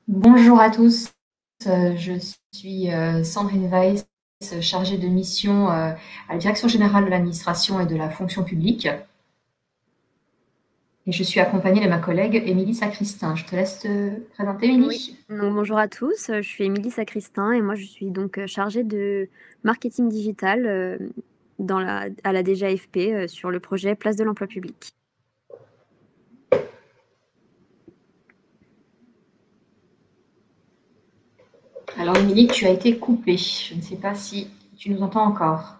Bonjour à tous, je suis Sandrine Weiss, chargée de mission à la Direction générale de l'administration et de la fonction publique. Et je suis accompagnée de ma collègue Émilie Sacristin. Je te laisse te présenter, Oui, Émilie. donc bonjour à tous, je suis Émilie Sacristin et moi je suis donc chargée de marketing digital à la DGAFP sur le projet Place de l'emploi public. Alors, Émilie, tu as été coupée. Je ne sais pas si tu nous entends encore.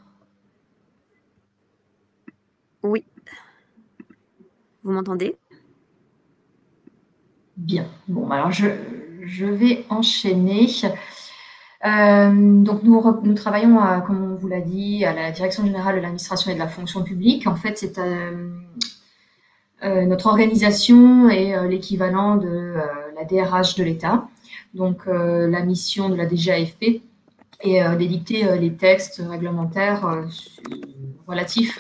Oui, vous m'entendez? Bien. Bon, alors je vais enchaîner. Donc nous travaillons, comme on vous l'a dit, à la Direction générale de l'administration et de la fonction publique. En fait, c'est notre organisation est l'équivalent de la DRH de l'État. Donc la mission de la DGAFP est d'édicter les textes réglementaires relatifs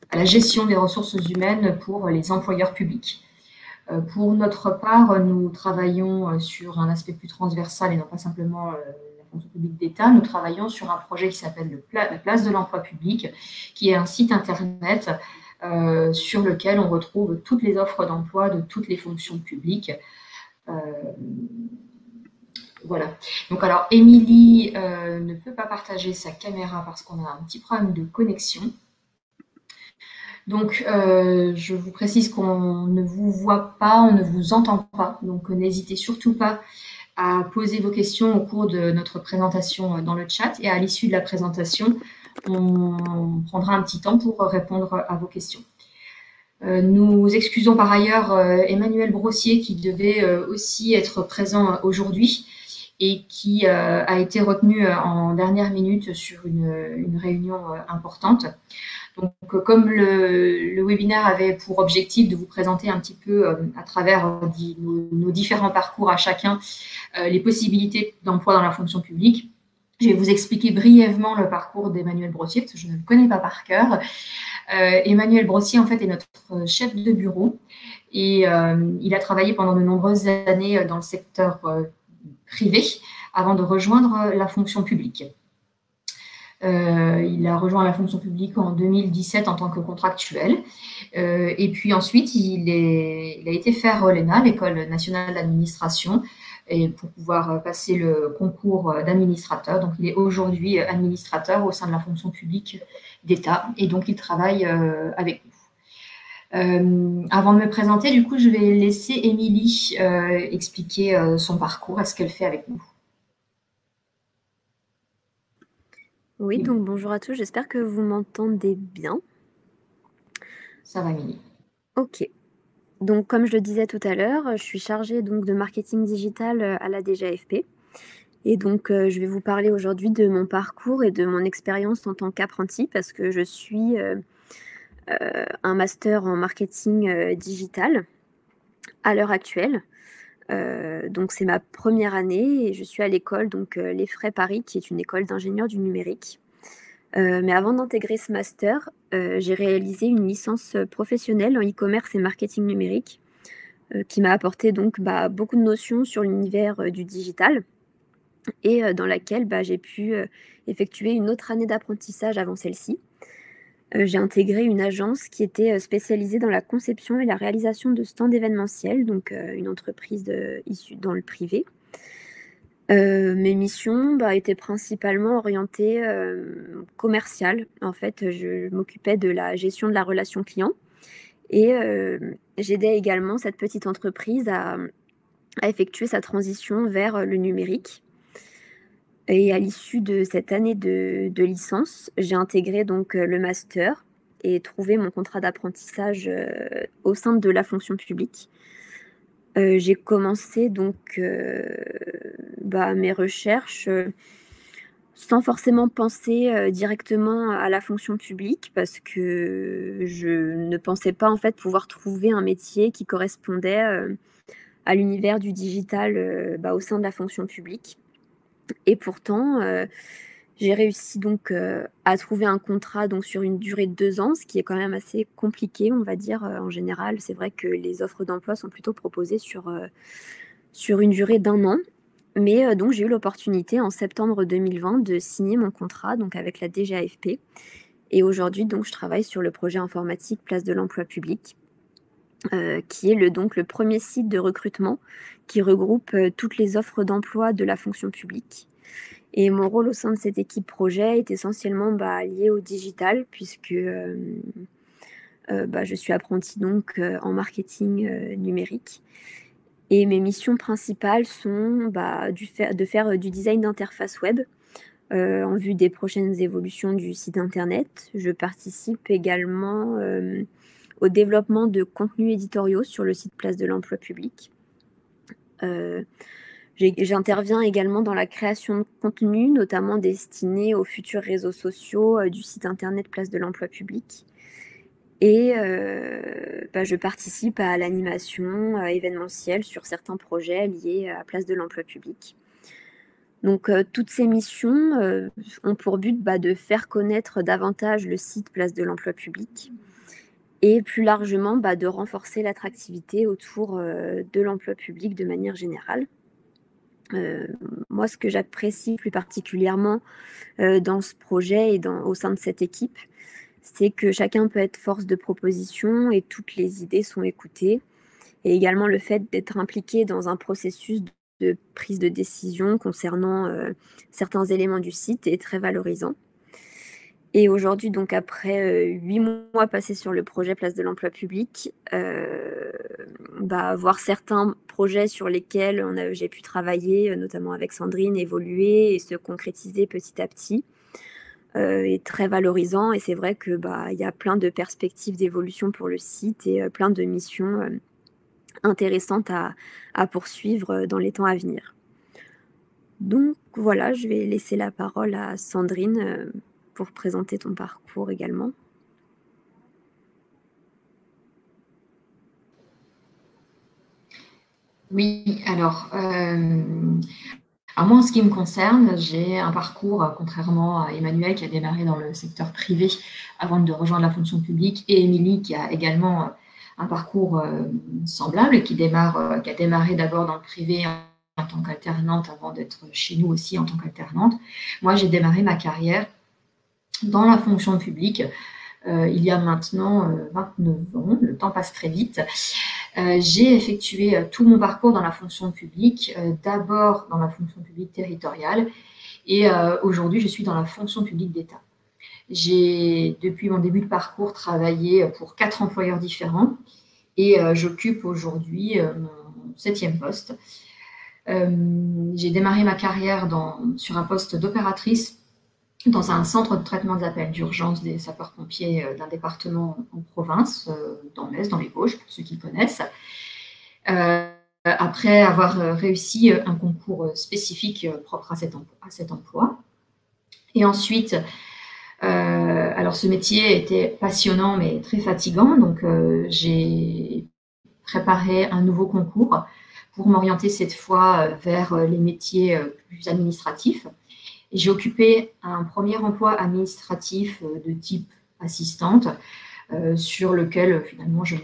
à la gestion des ressources humaines pour les employeurs publics. Pour notre part, nous travaillons sur un aspect plus transversal et non pas simplement la fonction publique d'État. Nous travaillons sur un projet qui s'appelle la Place de l'emploi public, qui est un site internet sur lequel on retrouve toutes les offres d'emploi de toutes les fonctions publiques. Euh, voilà. Donc alors, Émilie ne peut pas partager sa caméra parce qu'on a un petit problème de connexion. Donc, je vous précise qu'on ne vous voit pas, on ne vous entend pas. Donc, n'hésitez surtout pas à poser vos questions au cours de notre présentation dans le chat. Et à l'issue de la présentation, on prendra un petit temps pour répondre à vos questions. Nous excusons par ailleurs Emmanuel Brossier qui devait aussi être présent aujourd'hui et qui a été retenu en dernière minute sur une réunion importante. Donc, comme le webinaire avait pour objectif de vous présenter un petit peu à travers nos différents parcours à chacun les possibilités d'emploi dans la fonction publique, je vais vous expliquer brièvement le parcours d'Emmanuel Brossier, parce que je ne le connais pas par cœur. Emmanuel Brossier, en fait, est notre chef de bureau et il a travaillé pendant de nombreuses années dans le secteur privé avant de rejoindre la fonction publique. Il a rejoint la fonction publique en 2017 en tant que contractuel. Et puis ensuite, il a été faire l'ENA, l'École nationale d'administration, et pour pouvoir passer le concours d'administrateur. Donc, il est aujourd'hui administrateur au sein de la fonction publique d'État. Et donc, il travaille avec nous. Avant de me présenter, du coup, je vais laisser Émilie expliquer son parcours et ce qu'elle fait avec nous. Oui, donc bonjour à tous, j'espère que vous m'entendez bien. Ça va, Émilie? Ok, donc comme je le disais tout à l'heure, je suis chargée donc de marketing digital à la DGAFP. Et donc, je vais vous parler aujourd'hui de mon parcours et de mon expérience en tant qu'apprenti parce que je suis un master en marketing digital à l'heure actuelle. Donc c'est ma première année et je suis à l'école donc Les Frais Paris qui est une école d'ingénieurs du numérique. Mais avant d'intégrer ce master, j'ai réalisé une licence professionnelle en e-commerce et marketing numérique, qui m'a apporté donc, beaucoup de notions sur l'univers, du digital et dans laquelle, j'ai pu, effectuer une autre année d'apprentissage avant celle-ci. J'ai intégré une agence qui était, spécialisée dans la conception et la réalisation de stands événementiels, donc une entreprise, issue dans le privé. Mes missions, étaient principalement orientées, commerciales. En fait, je m'occupais de la gestion de la relation client et j'aidais également cette petite entreprise à effectuer sa transition vers, le numérique. Et à l'issue de cette année de licence, j'ai intégré donc, le master et trouvé mon contrat d'apprentissage, au sein de la fonction publique. J'ai commencé donc, mes recherches, sans forcément penser, directement à la fonction publique parce que je ne pensais pas en fait pouvoir trouver un métier qui correspondait, à l'univers du digital, au sein de la fonction publique. Et pourtant, J'ai réussi donc à trouver un contrat donc sur une durée de 2 ans, ce qui est quand même assez compliqué, on va dire. En général, c'est vrai que les offres d'emploi sont plutôt proposées sur une durée d'1 an. Mais donc j'ai eu l'opportunité en septembre 2020 de signer mon contrat donc avec la DGAFP et aujourd'hui donc je travaille sur le projet informatique Place de l'emploi public, qui est donc le premier site de recrutement qui regroupe, toutes les offres d'emploi de la fonction publique. Et mon rôle au sein de cette équipe projet est essentiellement, lié au digital puisque, je suis apprentie donc, en marketing, numérique et mes missions principales sont, de faire, du design d'interface web, en vue des prochaines évolutions du site internet. Je participe également, au développement de contenus éditoriaux sur le site Place de l'emploi public. J'interviens également dans la création de contenus, notamment destinés aux futurs réseaux sociaux, du site internet Place de l'emploi public et je participe à l'animation, événementielle sur certains projets liés à Place de l'emploi public. Donc toutes ces missions, ont pour but, de faire connaître davantage le site Place de l'emploi public et plus largement, de renforcer l'attractivité autour, de l'emploi public de manière générale. Moi, ce que j'apprécie plus particulièrement, dans ce projet et au sein de cette équipe, c'est que chacun peut être force de proposition et toutes les idées sont écoutées et également le fait d'être impliqué dans un processus de prise de décision concernant, certains éléments du site est très valorisant. Et aujourd'hui, donc après, 8 mois passés sur le projet Place de l'emploi public, voir certains projets sur lesquels j'ai pu travailler, notamment avec Sandrine, évoluer et se concrétiser petit à petit, est très valorisant et c'est vrai que, il y a plein de perspectives d'évolution pour le site et plein de missions, intéressantes à poursuivre, dans les temps à venir. Donc voilà, je vais laisser la parole à Sandrine, pour présenter ton parcours également. Oui, alors moi, en ce qui me concerne, j'ai un parcours, contrairement à Emmanuel qui a démarré dans le secteur privé avant de rejoindre la fonction publique, et Émilie qui a également un parcours semblable et qui a démarré d'abord dans le privé en tant qu'alternante avant d'être chez nous aussi en tant qu'alternante. Moi, j'ai démarré ma carrière dans la fonction publique il y a maintenant 29 ans, le temps passe très vite. J'ai effectué tout mon parcours dans la fonction publique, d'abord dans la fonction publique territoriale et aujourd'hui je suis dans la fonction publique d'État. J'ai, depuis mon début de parcours, travaillé pour 4 employeurs différents et j'occupe aujourd'hui mon 7e poste. J'ai démarré ma carrière sur un poste d'opératrice dans un centre de traitement des appels d'urgence des sapeurs-pompiers d'un département en province, dans l'Est, dans les Vosges, pour ceux qui connaissent. Après avoir réussi un concours spécifique propre à cet emploi. Et ensuite, alors ce métier était passionnant mais très fatigant, donc j'ai préparé un nouveau concours pour m'orienter cette fois vers les métiers plus administratifs. Et j'ai occupé un premier emploi administratif de type assistante, sur lequel finalement je ne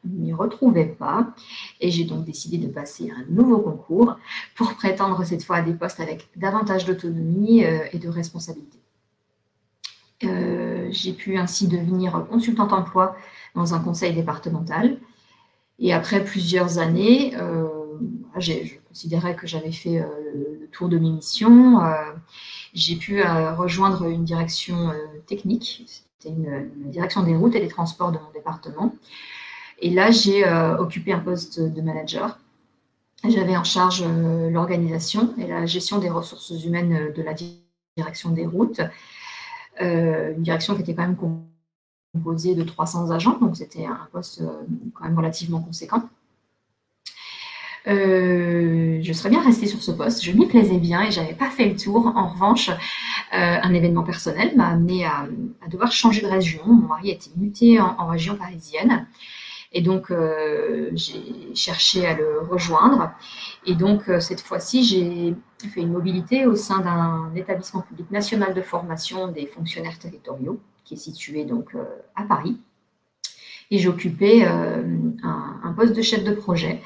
m'y retrouvais pas. Et j'ai donc décidé de passer un nouveau concours pour prétendre cette fois à des postes avec davantage d'autonomie et de responsabilité. J'ai pu ainsi devenir consultante emploi dans un conseil départemental. Et après plusieurs années, je considérais que j'avais fait le tour de mes missions. J'ai pu rejoindre une direction technique, c'était une direction des routes et des transports de mon département. Et là, j'ai occupé un poste de manager. J'avais en charge l'organisation et la gestion des ressources humaines de la direction des routes. Une direction qui était quand même composée de 300 agents, donc c'était un poste quand même relativement conséquent. Je serais bien restée sur ce poste, je m'y plaisais bien et j'avais pas fait le tour. En revanche, un événement personnel m'a amené à devoir changer de région. Mon mari était muté en région parisienne Et donc, j'ai cherché à le rejoindre. Et donc, cette fois-ci, j'ai fait une mobilité au sein d'un établissement public national de formation des fonctionnaires territoriaux, qui est situé donc à Paris. Et j'ai occupé un poste de chef de projet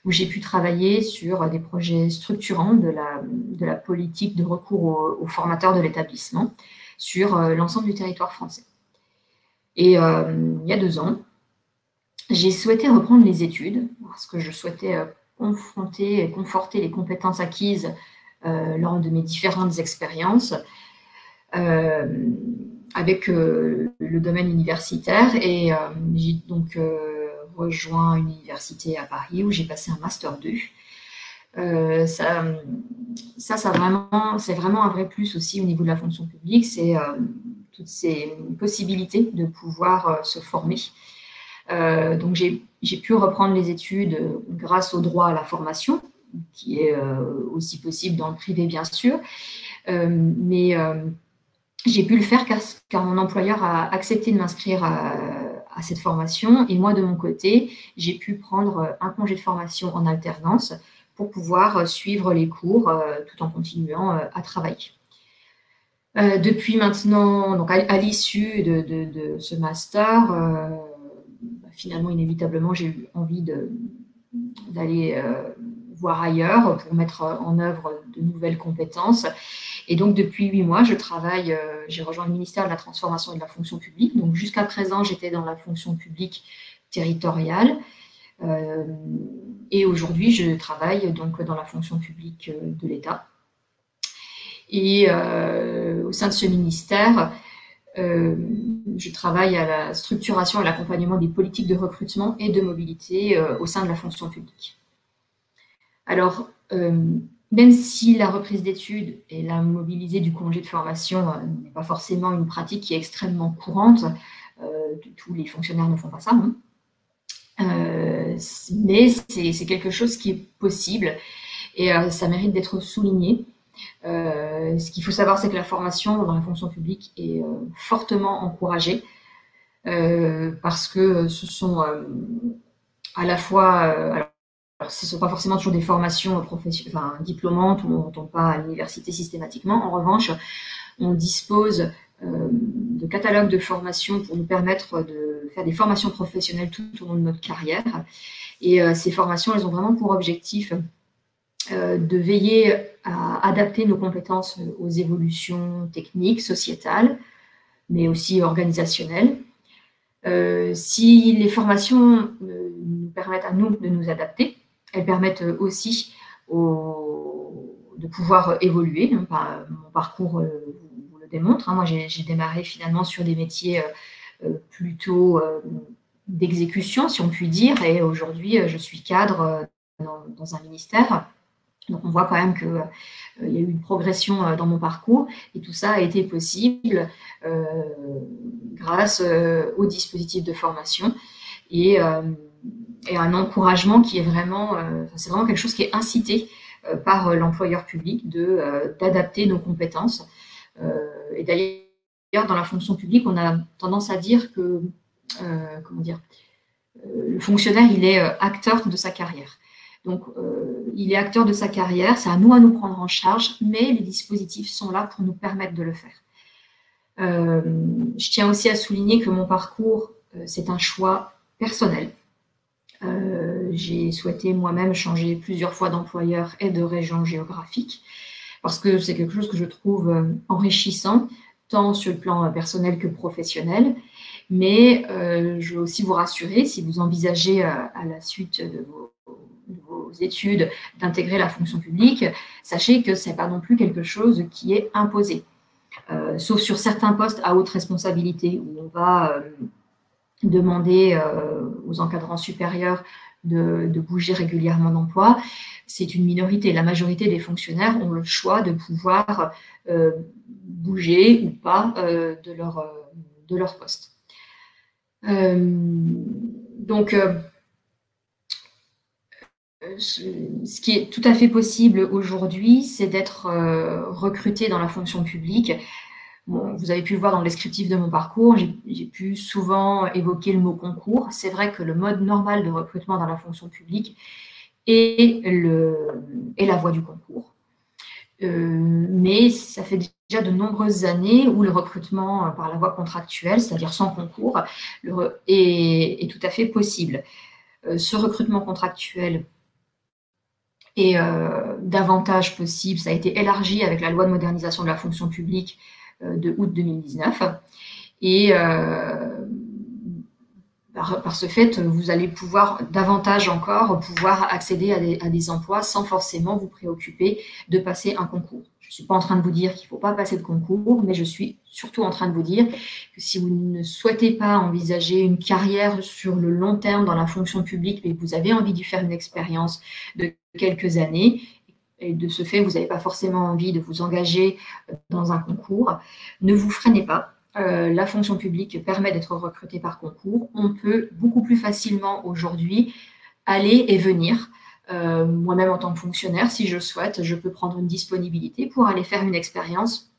où j'ai pu travailler sur des projets structurants de la politique de recours aux formateurs de l'établissement sur l'ensemble du territoire français. Et il y a 2 ans, j'ai souhaité reprendre les études parce que je souhaitais confronter et conforter les compétences acquises lors de mes différentes expériences avec le domaine universitaire. Et j'ai donc rejoint une université à Paris où j'ai passé un Master 2. C'est vraiment un vrai plus aussi au niveau de la fonction publique, c'est toutes ces possibilités de pouvoir se former. Donc j'ai pu reprendre les études grâce au droit à la formation, qui est aussi possible dans le privé bien sûr, mais j'ai pu le faire car mon employeur a accepté de m'inscrire à cette formation, et moi de mon côté, j'ai pu prendre un congé de formation en alternance pour pouvoir suivre les cours tout en continuant à travailler. Depuis maintenant, donc à l'issue de ce master, finalement, inévitablement, j'ai eu envie d'aller voir ailleurs pour mettre en œuvre de nouvelles compétences. Et donc, depuis 8 mois, j'ai rejoint le ministère de la Transformation et de la Fonction publique. Donc, jusqu'à présent, j'étais dans la fonction publique territoriale. Et aujourd'hui, je travaille donc dans la fonction publique de l'État. Et au sein de ce ministère, je travaille à la structuration et l'accompagnement des politiques de recrutement et de mobilité au sein de la fonction publique. Alors, même si la reprise d'études et la mobilité du congé de formation n'est pas forcément une pratique qui est extrêmement courante, tous les fonctionnaires ne font pas ça, hein. Mais c'est quelque chose qui est possible et ça mérite d'être souligné. Ce qu'il faut savoir, c'est que la formation dans la fonction publique est fortement encouragée parce que ce sont à la fois, alors ce ne sont pas forcément toujours des formations diplômantes où on ne retourne pas à l'université systématiquement. En revanche, on dispose de catalogues de formations pour nous permettre de faire des formations professionnelles tout au long de notre carrière. Et ces formations, elles ont vraiment pour objectif de veiller à adapter nos compétences aux évolutions techniques, sociétales, mais aussi organisationnelles. Si les formations nous permettent à nous de nous adapter, elles permettent aussi de pouvoir évoluer. Mon parcours vous le démontre. Moi, j'ai démarré finalement sur des métiers plutôt d'exécution, si on peut dire, et aujourd'hui, je suis cadre dans un ministère. Donc, on voit quand même qu'il y a eu une progression dans mon parcours, et tout ça a été possible grâce aux dispositifs de formation et un encouragement qui est vraiment, c'est vraiment quelque chose qui est incité par l'employeur public d'adapter nos compétences. Et d'ailleurs, dans la fonction publique, on a tendance à dire que, le fonctionnaire, il est acteur de sa carrière. Donc, il est acteur de sa carrière, c'est à nous prendre en charge, mais les dispositifs sont là pour nous permettre de le faire. Je tiens aussi à souligner que mon parcours, c'est un choix personnel. J'ai souhaité moi-même changer plusieurs fois d'employeur et de région géographique parce que c'est quelque chose que je trouve enrichissant, tant sur le plan personnel que professionnel. Mais je veux aussi vous rassurer, si vous envisagez à la suite de vos études d'intégrer la fonction publique, sachez que ce n'est pas non plus quelque chose qui est imposé. Sauf sur certains postes à haute responsabilité où on va demander aux encadrants supérieurs de bouger régulièrement d'emploi. C'est une minorité. La majorité des fonctionnaires ont le choix de pouvoir bouger ou pas de leur poste. Donc, ce qui est tout à fait possible aujourd'hui, c'est d'être recruté dans la fonction publique. Bon, vous avez pu le voir dans le descriptif de mon parcours, j'ai pu souvent évoquer le mot concours. C'est vrai que le mode normal de recrutement dans la fonction publique est la voie du concours. Mais ça fait déjà de nombreuses années où le recrutement par la voie contractuelle, c'est-à-dire sans concours, est tout à fait possible. Ce recrutement contractuel est davantage possible. Ça a été élargi avec la loi de modernisation de la fonction publique de août 2019. Et par ce fait, vous allez pouvoir davantage encore accéder à des emplois sans forcément vous préoccuper de passer un concours. Je ne suis pas en train de vous dire qu'il ne faut pas passer de concours, mais je suis surtout en train de vous dire que si vous ne souhaitez pas envisager une carrière sur le long terme dans la fonction publique, mais que vous avez envie d'y faire une expérience de quelques années, et de ce fait, vous n'avez pas forcément envie de vous engager dans un concours, ne vous freinez pas. La fonction publique permet d'être recruté par concours. On peut beaucoup plus facilement aujourd'hui aller et venir. Moi-même, en tant que fonctionnaire, si je souhaite, je peux prendre une disponibilité pour aller faire une expérience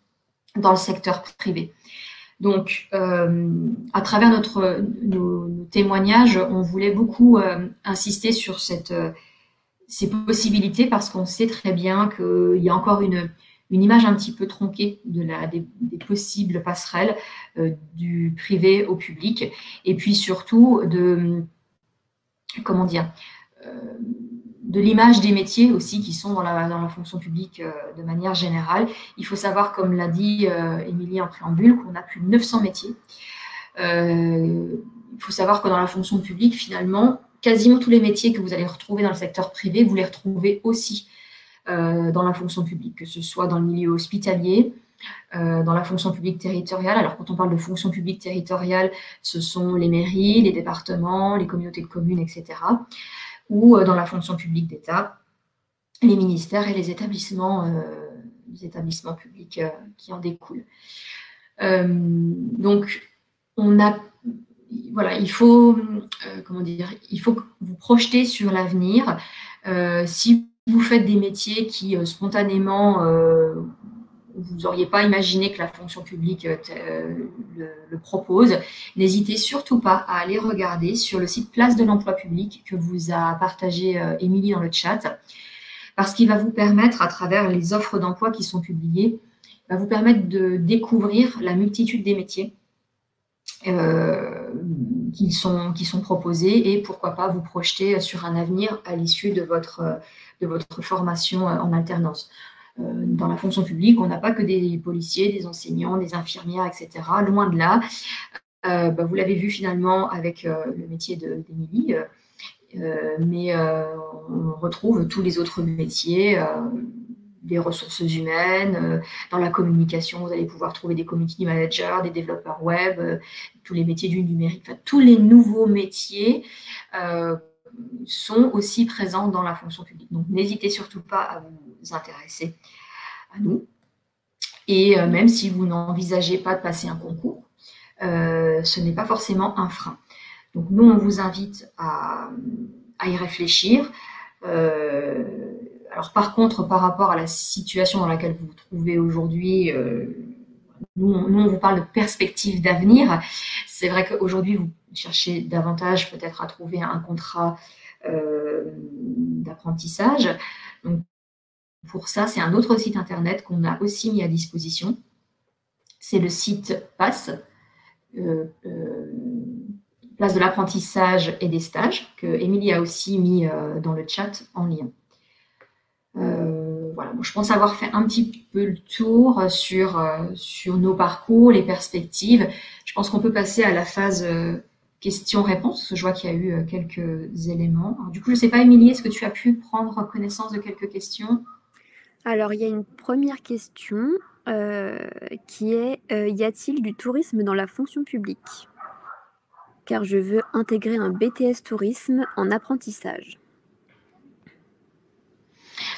dans le secteur privé. Donc, à travers nos témoignages, on voulait beaucoup insister sur ces possibilités parce qu'on sait très bien qu'il y a encore une image un petit peu tronquée des possibles passerelles du privé au public, et puis surtout de l'image des métiers aussi qui sont dans la fonction publique de manière générale. Il faut savoir, comme l'a dit Émilie en préambule, qu'on a plus de 900 métiers. Il faut savoir que dans la fonction publique, finalement, quasiment tous les métiers que vous allez retrouver dans le secteur privé, vous les retrouvez aussi dans la fonction publique, que ce soit dans le milieu hospitalier, dans la fonction publique territoriale. Alors, quand on parle de fonction publique territoriale, ce sont les mairies, les départements, les communautés de communes, etc. Ou dans la fonction publique d'État, les ministères et les établissements publics qui en découlent. Donc, il faut vous projeter sur l'avenir. Si vous faites des métiers qui spontanément, vous n'auriez pas imaginé que la fonction publique le propose, n'hésitez surtout pas à aller regarder sur le site Place de l'emploi public que vous a partagé Émilie dans le chat, parce qu'il va vous permettre, à travers les offres d'emploi qui sont publiées, va vous permettre de découvrir la multitude des métiers qui sont proposés, et pourquoi pas vous projeter sur un avenir à l'issue de votre formation en alternance. Dans la fonction publique, on n'a pas que des policiers, des enseignants, des infirmières, etc. Loin de là. Vous l'avez vu finalement avec le métier d'Émilie, mais on retrouve tous les autres métiers, des ressources humaines, dans la communication, vous allez pouvoir trouver des community managers, des développeurs web, tous les métiers du numérique, enfin, tous les nouveaux métiers sont aussi présents dans la fonction publique. Donc, n'hésitez surtout pas à vous intéresser à nous. Et même si vous n'envisagez pas de passer un concours, ce n'est pas forcément un frein. Donc, nous, on vous invite à y réfléchir. Alors, par contre, par rapport à la situation dans laquelle vous vous trouvez aujourd'hui, nous, on vous parle de perspectives d'avenir. C'est vrai qu'aujourd'hui, vous cherchez davantage peut-être à trouver un contrat d'apprentissage. Donc, pour ça, c'est un autre site internet qu'on a aussi mis à disposition. C'est le site PASS, Place de l'apprentissage et des stages, que Émilie a aussi mis dans le chat en lien. Voilà, bon, je pense avoir fait un petit peu le tour sur nos parcours, les perspectives. Je pense qu'on peut passer à la phase questions-réponses, parce que je vois qu'il y a eu quelques éléments. Alors, du coup, je ne sais pas, Émilie, est-ce que tu as pu prendre connaissance de quelques questions? Alors, il y a une première question qui est y a-t-il du tourisme dans la fonction publique? Car je veux intégrer un BTS tourisme en apprentissage.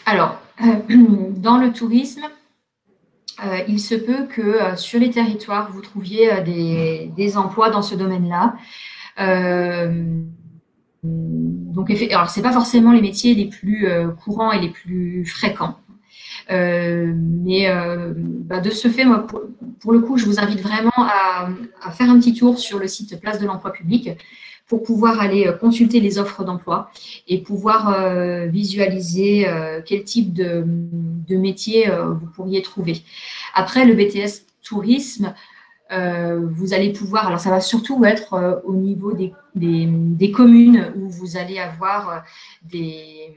Alors, dans le tourisme, il se peut que sur les territoires, vous trouviez des emplois dans ce domaine-là. Donc, alors, ce n'est pas forcément les métiers les plus courants et les plus fréquents. De ce fait, moi, pour le coup, je vous invite vraiment à faire un petit tour sur le site Place de l'emploi public pour pouvoir aller consulter les offres d'emploi et pouvoir visualiser quel type de métier vous pourriez trouver. Après, le BTS tourisme, vous allez pouvoir, alors ça va surtout être au niveau des communes où vous allez avoir des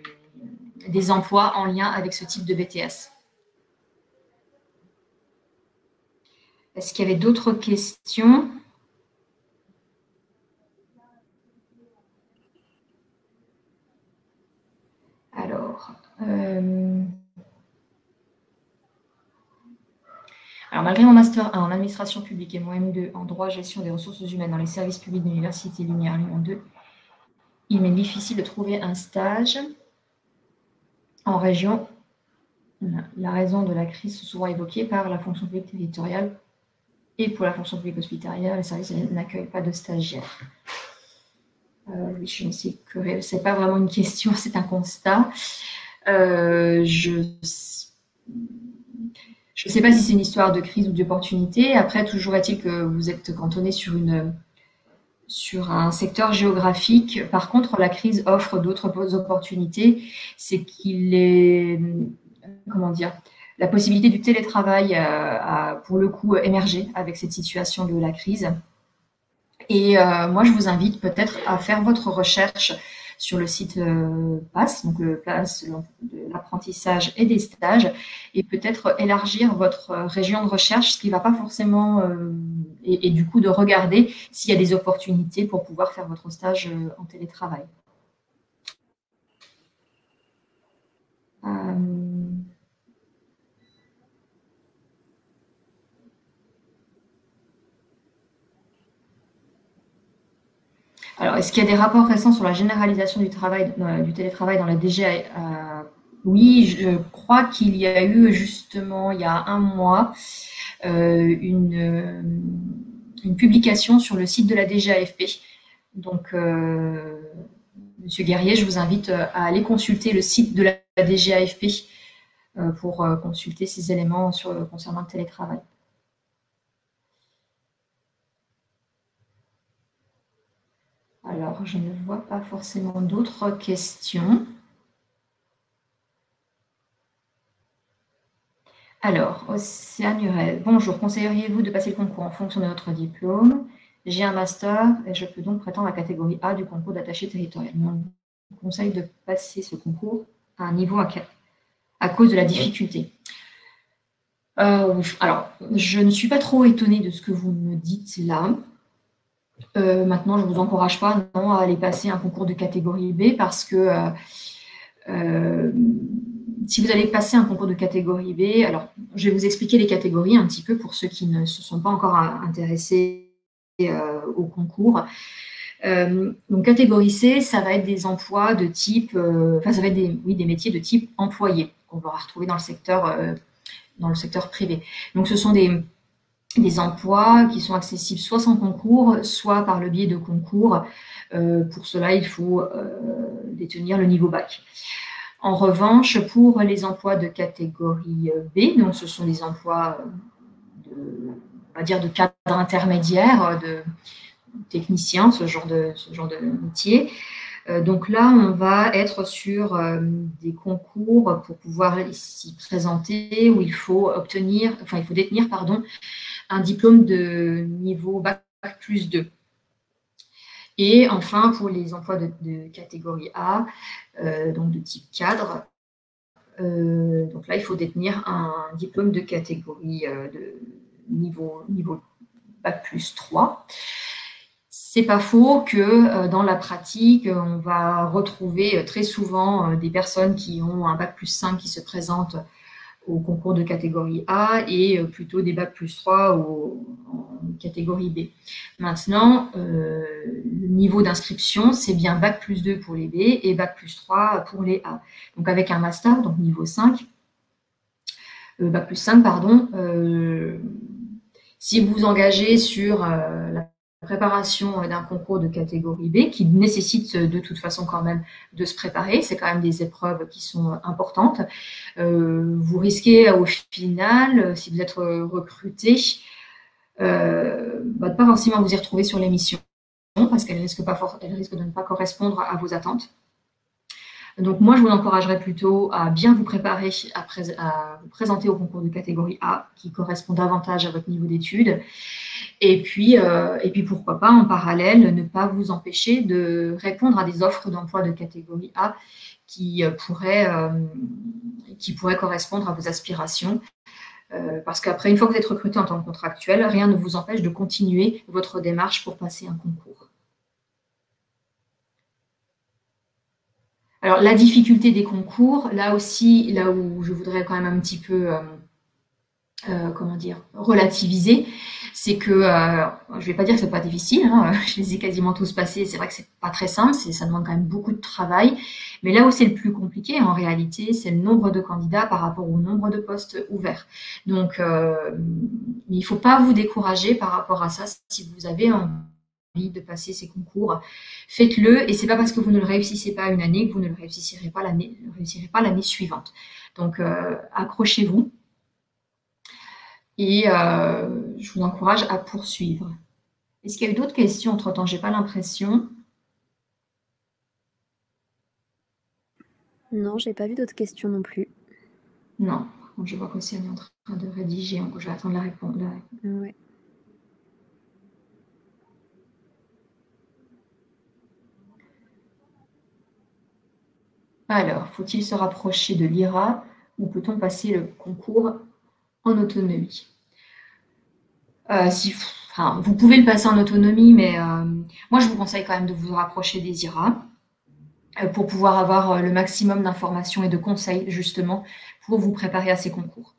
emplois en lien avec ce type de BTS. Est-ce qu'il y avait d'autres questions ? Alors, malgré mon master 1 en administration publique et mon M2 en droit gestion des ressources humaines dans les services publics de l'Université Lumière Lyon 2, il m'est difficile de trouver un stage en région. La raison de la crise est souvent évoquée par la fonction publique territoriale et pour la fonction publique hospitalière, les services n'accueillent pas de stagiaires. Je ne sais que c'est pas vraiment une question, c'est un constat. Je ne sais pas si c'est une histoire de crise ou d'opportunité. Après, toujours est-il que vous êtes cantonné sur un secteur géographique. Par contre, la crise offre d'autres opportunités. C'est qu'il est, comment dire, la possibilité du télétravail a pour le coup émergé avec cette situation de la crise. Et moi, je vous invite peut-être à faire votre recherche sur le site PASS, donc le PASS de l'apprentissage et des stages, et peut-être élargir votre région de recherche, ce qui ne va pas forcément, et du coup de regarder s'il y a des opportunités pour pouvoir faire votre stage en télétravail. Alors, est-ce qu'il y a des rapports récents sur la généralisation du télétravail dans la DGA ? Oui, je crois qu'il y a eu justement, il y a un mois, une publication sur le site de la DGAFP. Donc, Monsieur Guerrier, je vous invite à aller consulter le site de la DGAFP pour consulter ces éléments concernant le télétravail. Alors, je ne vois pas forcément d'autres questions. Alors, Océane Hurel, bonjour, conseilleriez-vous de passer le concours en fonction de notre diplôme ? J'ai un master et je peux donc prétendre à la catégorie A du concours d'attaché territorial. On conseille de passer ce concours à un niveau à cause de la difficulté. Alors, je ne suis pas trop étonnée de ce que vous me dites là. Maintenant, je ne vous encourage pas non, à aller passer un concours de catégorie B parce que si vous allez passer un concours de catégorie B, alors je vais vous expliquer les catégories un petit peu pour ceux qui ne se sont pas encore intéressés au concours. Donc catégorie C, ça va être des emplois de type, ça va être des métiers de type employé qu'on va retrouver dans le secteur privé. Donc ce sont des emplois qui sont accessibles soit sans concours, soit par le biais de concours. Pour cela, il faut détenir le niveau bac. En revanche, pour les emplois de catégorie B, donc ce sont des emplois on va dire de cadre intermédiaire, de technicien, ce genre de métier. Donc là, on va être sur des concours pour pouvoir s'y présenter où il faut détenir un diplôme de niveau bac plus 2. Et enfin, pour les emplois de catégorie A, donc de type cadre, donc là, il faut détenir un diplôme de catégorie de niveau bac plus 3. C'est pas faux que dans la pratique, on va retrouver très souvent des personnes qui ont un bac plus 5 qui se présentent au concours de catégorie A et plutôt des bac plus 3 en catégorie B. Maintenant, le niveau d'inscription, c'est bien bac plus 2 pour les B et bac plus 3 pour les A. Donc avec un master, donc niveau 5, bac plus 5, pardon, si vous vous engagez sur la préparation d'un concours de catégorie B qui nécessite de toute façon quand même de se préparer. C'est quand même des épreuves qui sont importantes. Vous risquez au final, si vous êtes recruté, de pas forcément vous y retrouver sur l'émission parce qu'elle risque de ne pas correspondre à vos attentes. Donc moi, je vous encouragerais plutôt à bien vous préparer à vous présenter au concours de catégorie A qui correspond davantage à votre niveau d'études. Et puis pourquoi pas, en parallèle, ne pas vous empêcher de répondre à des offres d'emploi de catégorie A qui pourraient correspondre à vos aspirations. Parce qu'après, une fois que vous êtes recruté en tant que contractuel, rien ne vous empêche de continuer votre démarche pour passer un concours. Alors, la difficulté des concours, là aussi, là où je voudrais quand même un petit peu, relativiser, c'est que, je ne vais pas dire que ce n'est pas difficile, hein, je les ai quasiment tous passés, c'est vrai que ce n'est pas très simple, ça demande quand même beaucoup de travail, mais là où c'est le plus compliqué, en réalité, c'est le nombre de candidats par rapport au nombre de postes ouverts. Donc, il ne faut pas vous décourager par rapport à ça si vous avez envie de passer ces concours, faites-le, et c'est pas parce que vous ne le réussissez pas une année que vous ne le réussirez pas l'année suivante. Donc, accrochez-vous et je vous encourage à poursuivre. Est-ce qu'il y a eu d'autres questions entre-temps? J'ai pas l'impression. Non, j'ai pas vu d'autres questions non plus. Non, je vois qu'Océane est en train de rédiger, donc je vais attendre la réponse. Ouais. Alors, faut-il se rapprocher de l'IRA ou peut-on passer le concours en autonomie? Vous pouvez le passer en autonomie, mais moi, je vous conseille quand même de vous rapprocher des IRA pour pouvoir avoir le maximum d'informations et de conseils, justement, pour vous préparer à ces concours.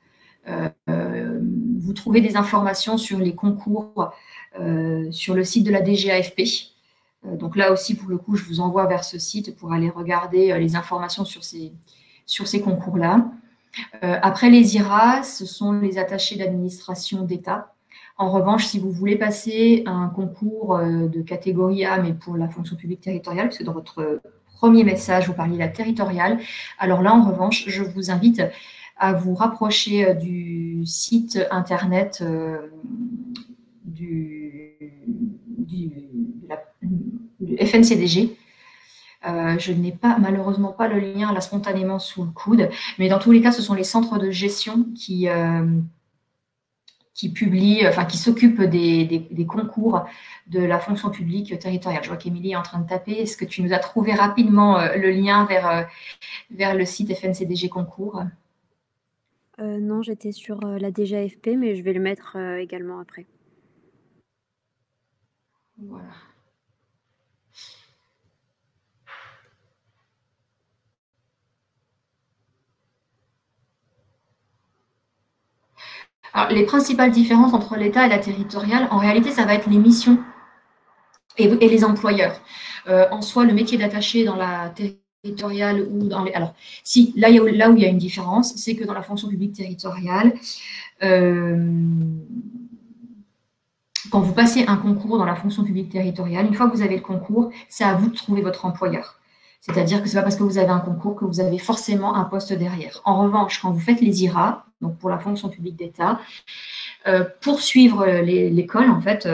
Vous trouvez des informations sur les concours sur le site de la DGAFP. Donc là aussi, pour le coup, je vous envoie vers ce site pour aller regarder les informations sur ces concours-là. Après les IRA, ce sont les attachés d'administration d'État. En revanche, si vous voulez passer un concours de catégorie A, mais pour la fonction publique territoriale, parce que dans votre premier message, vous parliez de la territoriale, alors là, en revanche, je vous invite à vous rapprocher du site internet du FNCDG. Je n'ai malheureusement pas le lien là spontanément sous le coude, mais dans tous les cas, ce sont les centres de gestion qui publient, qui s'occupent des concours de la fonction publique territoriale. Je vois qu'Émilie est en train de taper. Est-ce que tu nous as trouvé rapidement le lien vers le site FNCDG Concours? Non, j'étais sur la DGAFP, mais je vais le mettre également après. Voilà. Alors, les principales différences entre l'État et la territoriale, en réalité, ça va être les missions et les employeurs. En soi, le métier d'attaché dans la territoriale ou dans les... Alors, si, là où il y a une différence, c'est que dans la fonction publique territoriale, quand vous passez un concours dans la fonction publique territoriale, une fois que vous avez le concours, c'est à vous de trouver votre employeur. C'est-à-dire que ce n'est pas parce que vous avez un concours que vous avez forcément un poste derrière. En revanche, quand vous faites les IRA, donc pour la fonction publique d'État, pour suivre l'école, en fait,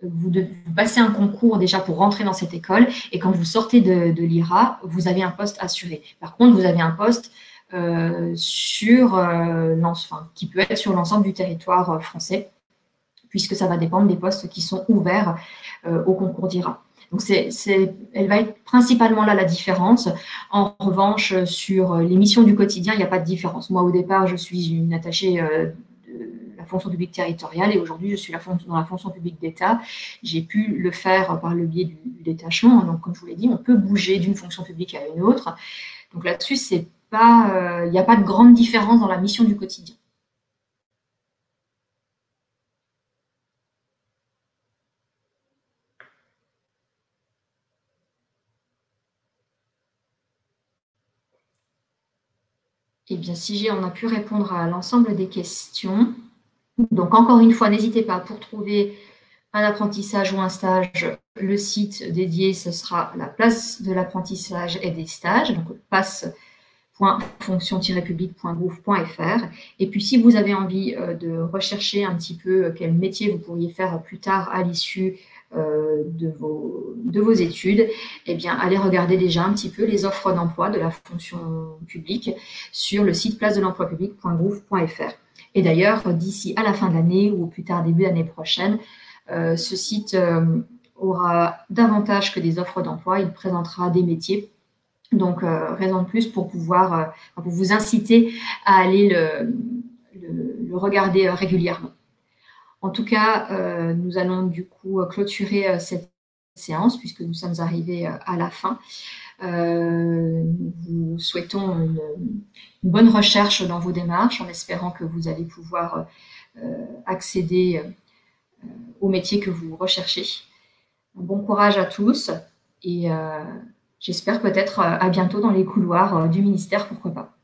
vous passez un concours déjà pour rentrer dans cette école, et quand vous sortez de l'IRA, vous avez un poste assuré. Par contre, vous avez un poste qui peut être sur l'ensemble du territoire français, puisque ça va dépendre des postes qui sont ouverts au concours d'IRA. Donc, elle va être principalement là la différence. En revanche, sur les missions du quotidien, il n'y a pas de différence. Moi, au départ, je suis une attachée de la fonction publique territoriale et aujourd'hui, je suis dans la fonction publique d'État. J'ai pu le faire par le biais du détachement. Donc, comme je vous l'ai dit, on peut bouger d'une fonction publique à une autre. Donc là-dessus, il n'y a pas de grande différence dans la mission du quotidien. Eh bien, si on a pu répondre à l'ensemble des questions. Donc, encore une fois, n'hésitez pas pour trouver un apprentissage ou un stage, le site dédié, ce sera la place de l'apprentissage et des stages, donc passe.fonction-public.gouv.fr. Et puis, si vous avez envie de rechercher un petit peu quel métier vous pourriez faire plus tard à l'issue de vos études, eh bien, allez regarder déjà un petit peu les offres d'emploi de la fonction publique sur le site place-de-l'emploi-public.gouv.fr. Et d'ailleurs, d'ici à la fin de l'année ou au plus tard début d'année prochaine, ce site aura davantage que des offres d'emploi, il présentera des métiers. Donc, raison de plus pour pouvoir pour vous inciter à aller le regarder régulièrement. En tout cas, nous allons du coup clôturer cette séance puisque nous sommes arrivés à la fin. Nous vous souhaitons une bonne recherche dans vos démarches en espérant que vous allez pouvoir accéder au métier que vous recherchez. Bon courage à tous et j'espère peut-être à bientôt dans les couloirs du ministère, pourquoi pas.